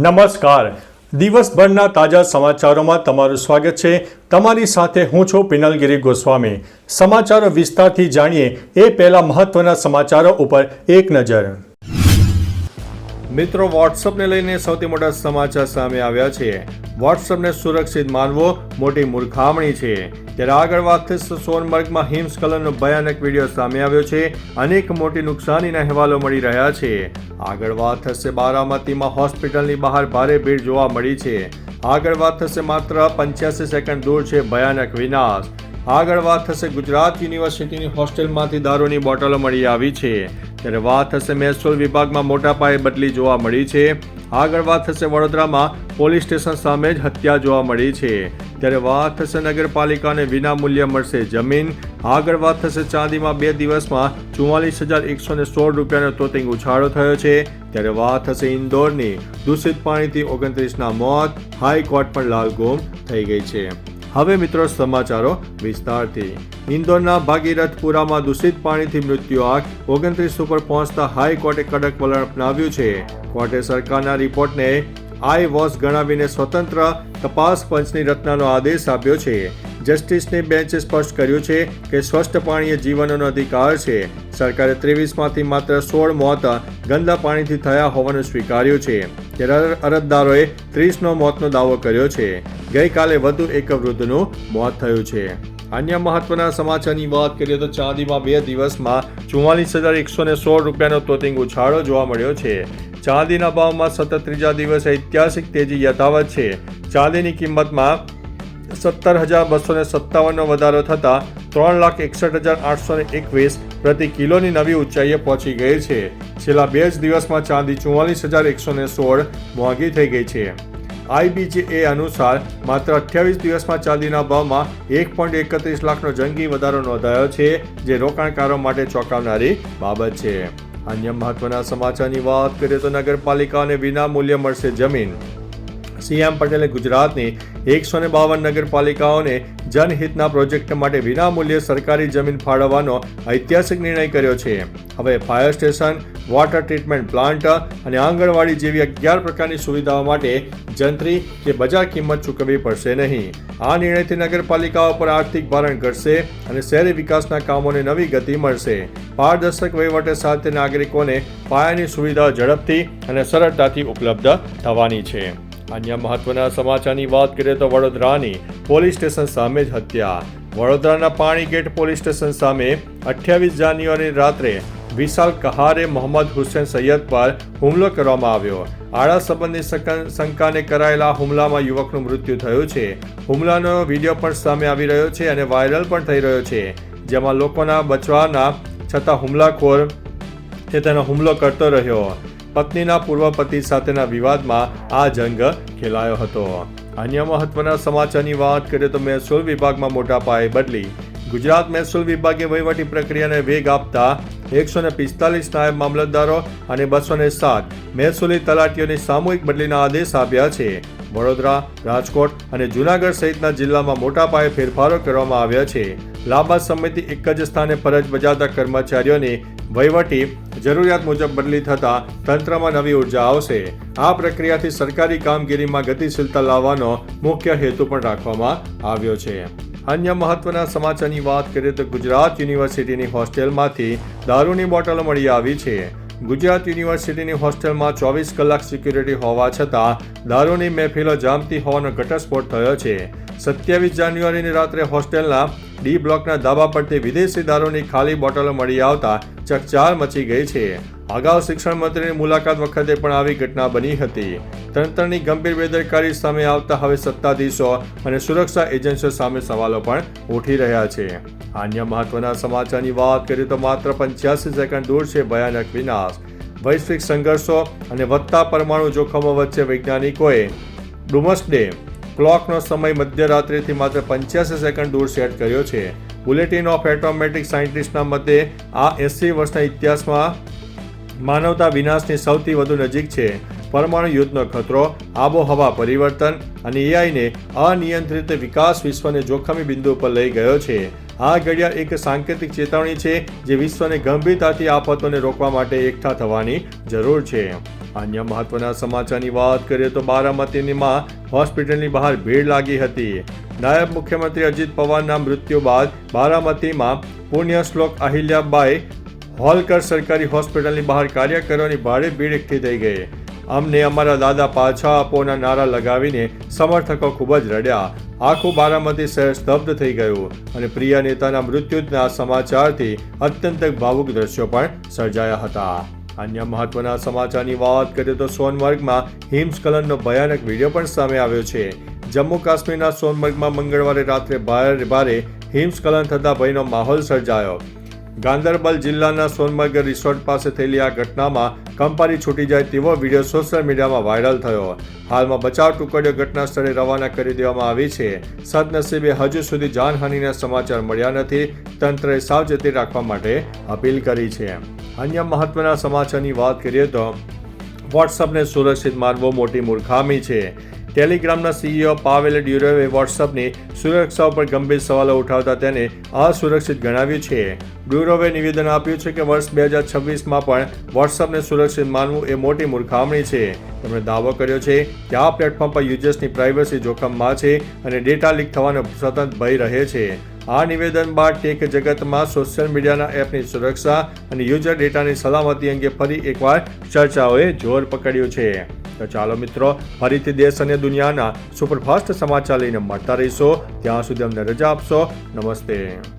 નમસ્કાર. દિવસભરના તાજા સમાચારોમાં તમારું સ્વાગત છે. તમારી સાથે હું છું પિનલગીરી ગોસ્વામી. સમાચારો વિસ્તારથી જાણીએ એ પહેલા મહત્વના સમાચારો ઉપર એક નજર. મિત્રો, વોટ્સઅપને લઈને સૌથી મોટા સમાચાર સામે આવ્યા છે. વોટ્સઅપને સુરક્ષિત માનવો મોટી મૂર્ખામણી છે. ત્યારે આગળ વાત થશે સોનમર્ગમાં હિમસ્ખલનનો ભયાનક વિડીયો સામે આવ્યો છે. અનેક મોટી નુકસાનીના અહેવાલો મળી રહ્યા છે. આગળ વાત થશે બારામતીમાં હોસ્પિટલની બહાર ભારે ભીડ જોવા મળી છે. આગળ વાત થશે માત્ર 85 સેકન્ડ દૂર છે ભયાનક વિનાશ. આગળ વાત થશે ગુજરાત યુનિવર્સિટીની હોસ્ટેલમાંથી દારૂની બોટલો મળી આવી છે. ત્યારે વાત થશે મહેસૂલ વિભાગમાં મોટા પાયે બદલી જોવા મળી છે. આગળ વાત થશે વડોદરામાં પોલીસ સ્ટેશન સામે જ હત્યા જોવા મળી છે. ત્યારે વાત થશે નગરપાલિકાને વિના મૂલ્યે મળશે જમીન. આગળ વાત થશે ચાંદીમાં 2 દિવસમાં 44,116 રૂપિયાનો તોતિંગ ઉછાળો થયો છે. ત્યારે વાત થશે ઇન્દોરની દૂષિત પાણીથી 29ના મોત. હાઈકોર્ટ પણ લાલગુમ થઈ ગઈ છે. હવે મિત્રો સમાચારો વિસ્તારથી. ઇન્દોરના ભાગીરથપુરામાં દૂષિત પાણીથી મૃત્યુ આંક 29 ઉપર પહોંચતા હાઈકોર્ટે કડક વલણ અપનાવ્યું છે. કોર્ટે સરકારના રિપોર્ટને આઈ વોશ ગણાવીને સ્વતંત્ર તપાસ પંચની રચનાનો આદેશ આપ્યો છે. જસ્ટિસની બેન્ચે સ્પષ્ટ કર્યું છે કે સ્વચ્છ પાણી એ જીવનનો અધિકાર છે. સરકારે 23માંથી માત્ર 16 મોત ગંદા પાણીથી થયા હોવાનું સ્વીકાર્યું છે. ત્યારે અરજદારોએ 30નો મોતનો દાવો કર્યો છે. ગઈકાલે વધુ એક વૃદ્ધનું મોત થયું છે. અન્ય મહત્વના સમાચારની વાત કરીએ તો ચાંદીમાં 2 દિવસમાં 44,116 રૂપિયાનો તોતિંગ ઉછાળો જોવા મળ્યો છે. ચાંદીના ભાવમાં સતત ત્રીજા દિવસે ઐતિહાસિક તેજી યથાવત છે. ચાંદીની કિંમતમાં 17,257નો વધારો થતાં 3,61,821 પ્રતિ કિલોની નવી ઊંચાઈએ પહોંચી ગઈ છે. છેલ્લા 2 જ દિવસમાં ચાંદી 44,116 મોંઘી થઈ ગઈ છે. IBJA અનુસાર માત્ર 28 દિવસમાં ચાંદીના ભાવમાં 1.31 લાખનો જંગી વધારો નોંધાયો છે, જે રોકાણકારો માટે ચોંકાવનારી બાબત છે. અન્ય મહત્વના સમાચારની વાત કરીએ તો નગરપાલિકાને વિના મૂલ્યે મળશે જમીન. CM પટેલે ગુજરાતની 152 નગરપાલિકાઓને જનહિતના પ્રોજેક્ટ માટે વિના મૂલ્યે સરકારી જમીન ફાળવવાનો ઐતિહાસિક નિર્ણય કર્યો છે. હવે fire station, water treatment plant અને આંગણવાડી જેવી 11 પ્રકારની સુવિધાઓ માટે જંત્રી કે બજાર કિંમત ચૂકવવી પડશે નહીં. આ નિર્ણયથી નગરપાલિકાઓ પર આર્થિક ભારણ ઘટશે અને શહેરી વિકાસના કામોને નવી ગતિ મળશે. પારદર્શક વહીવટ સાથે નાગરિકોને પાયાની સુવિધાઓ ઝડપથી અને સરળતાથી ઉપલબ્ધ થવાની છે. અન્ય મહત્વના સમાચારની વાત કરીએ તો વડોદરાની પોલીસ સ્ટેશન સામે જ હત્યા. વડોદરાના પાણીગેટ પોલીસ સ્ટેશન સામે 28 જાન્યુઆરી રાત્રે વિશાલ કહારે મોહમ્મદ હુસેન સૈયદ પર હુમલો કરવામાં આવ્યો. આડા સંબંધની શંકાને કરાયેલા હુમલામાં યુવકનું મૃત્યુ થયું છે. હુમલાનો વિડીયો પણ સામે આવી રહ્યો છે અને વાયરલ પણ થઈ રહ્યો છે, જેમાં લોકોના બચવાના છતાં હુમલાખોર તેનો હુમલો કરતો રહ્યો. પત્નીના પૂર્વ પતિ સાથેના વિવાદમાં આ જંગ ખેલાયો હતો. અન્ય મહત્વના સમાચારની વાત કરીએ તો મહેસૂલ વિભાગમાં મોટા પાયે બદલી. ગુજરાત મહેસૂલ વિભાગે વહીવટી પ્રક્રિયાને વેગ આપતા 145 નાયબ મામલતદારો અને 207 મહેસૂલી તલાટીઓની સામૂહિક બદલીના આદેશ આપ્યા છે. વડોદરા, રાજકોટ અને જૂનાગઢ સહિતના જિલ્લામાં મોટા પાયે ફેરફારો કરવામાં આવ્યા છે. લાંબા સમયથી એક જ સ્થાને ફરજ બજાવતા કર્મચારીઓની વહીવટી જરૂરિયાત મુજબ બદલી થતાં તંત્રમાં નવી ઉર્જા આવશે. આ પ્રક્રિયાથી સરકારી કામગીરીમાં ગતિશીલતા લાવવાનો મુખ્ય હેતુ પણ રાખવામાં આવ્યો છે. અન્ય મહત્વના સમાચારની વાત કરીએ તો ગુજરાત યુનિવર્સિટીની હોસ્ટેલમાંથી દારૂની બોટલો મળી આવી છે. ગુજરાત યુનિવર્સિટીની હોસ્ટેલમાં 24 કલાક સિક્યુરિટી હોવા છતાં દારૂની મહેફિલો જામતી હોવાનો ઘટસ્ફોટ થયો છે. 27 જાન્યુઆરીની રાત્રે હોસ્ટેલના D બ્લોકના ધાબા પરથી વિદેશી દારૂની ખાલી બોટલો મળી આવતા ચકચાર મચી ગઈ છે. અગાઉ શિક્ષણ મંત્રીની મુલાકાત વખતે પણ આવી ઘટના બની હતી. તંત્રની ગંભીર બેદરકારી સામે આવતા હવે સત્તાધીશો અને સુરક્ષા એજન્સીઓ સામે સવાલો પણ ઉઠી રહ્યા છે. અન્ય મહત્વના સમાચારની વાત કરીએ તો માત્ર 85 સેકન્ડ દૂર છે ભયાનક વિનાશ. વૈશ્વિક સંઘર્ષો અને વધતા પરમાણુ જોખમો વચ્ચે વૈજ્ઞાનિકોએ ડુમસડે ક્લોકનો સમય મધ્યરાત્રિથી માત્ર 85 સેકન્ડ દૂર સેટ કર્યો છે. બુલેટિન ઓફ એટોમેટિક સાયન્ટિસ્ટના મતે આ 80 વર્ષના ઇતિહાસમાં માનવતા વિનાશની સૌથી વધુ નજીક છે. પરમાણુ યુદ્ધનો ખતરો, આબોહવા પરિવર્તન અને એઆઈને અનિયંત્રિત વિકાસ વિશ્વને જોખમી બિંદુ પર લઈ ગયો છે. આ ઘડિયાળ એક સાંકેતિક ચેતવણી છે જે વિશ્વને ગંભીરતાથી આફતોને રોકવા માટે એકઠા થવાની જરૂર છે. અન્ય મહત્વના સમાચારની વાત કરીએ તો બારામતીમાં હોસ્પિટલની બહાર ભીડ લાગી હતી. નાયબ મુખ્યમંત્રી અજીત પવારના મૃત્યુ બાદ બારામતીમાં પુણ્યશ્લોક અહિલ્યાબાઈ હોલકર સરકારી હોસ્પિટલની બહાર કાર્યકરોની ભારે ભીડ એકઠી થઈ ગઈ. અમને અમારા દાદા પાછા આપોના નારા લગાવીને સમર્થકો ખૂબ જ રડ્યા. આખું બારામતી શહેર સ્તબ્ધ થઈ ગયું અને પ્રિય નેતાના મૃત્યુના સમાચારથી અત્યંત ભાવુક દ્રશ્યો પણ સર્જાયા હતા. અન્ય મહત્વના સમાચારની વાત કરીએ તો સોનમર્ગમાં હિમસ્ખલનનો ભયાનક વિડીયો પણ સામે આવ્યો છે. જમ્મુ કાશ્મીરના સોનમર્ગમાં મંગળવારે રાત્રે ભારે હિમસ્ખલન થતા ભયનો માહોલ સર્જાયો. ગાંદરબલ જિલ્લાના સોનમર્ગ રિસોર્ટ પાસે થયેલી આ ઘટનામાં કંપારી છૂટી જાય તેવો વિડીયો સોશિયલ મીડિયામાં વાયરલ થયો. હાલમાં બચાવ ટુકડીઓ ઘટના સ્થળે રવાના કરી દેવામાં આવી છે. સદનસીબે હજુ સુધી જાનહાનિના સમાચાર મળ્યા નથી. તંત્રએ સાવચેતી રાખવા માટે અપીલ કરી છે. અન્ય મહત્વના સમાચારની વાત કરીએ તો વોટ્સઅપને સુરક્ષિત માનવો મોટી મૂર્ખામી છે. ટેલિગ્રામના સીઈઓ પાવેલ ડ્યુરેવે વોટ્સઅપની સુરક્ષા ઉપર ગંભીર સવાલો ઉઠાવતા તેને અસુરક્ષિત ગણાવ્યું છે. ડ્યુરેવે નિવેદન આપ્યું છે કે વર્ષ 2026માં પણ વોટ્સઅપને સુરક્ષિત માનવું એ મોટી મૂર્ખામણી છે. તેમણે દાવો કર્યો છે કે આ પ્લેટફોર્મ પર યુઝર્સની પ્રાઇવસી જોખમમાં છે અને ડેટા લીક થવાનો સતત ભય રહે છે. આ નિવેદન બાદ ટેક જગતમાં સોશિયલ મીડિયાના એપની સુરક્ષા અને યુઝર ડેટાની સલામતી અંગે ફરી એકવાર ચર્ચાઓએ જોર પકડ્યું છે. તો ચાલો મિત્રો, ફરીથી દેશ અને દુનિયાના સુપરફાસ્ટ સમાચાર લઈને મળતા રહીશો. ત્યાં સુધી અમને રજા આપશો. નમસ્તે.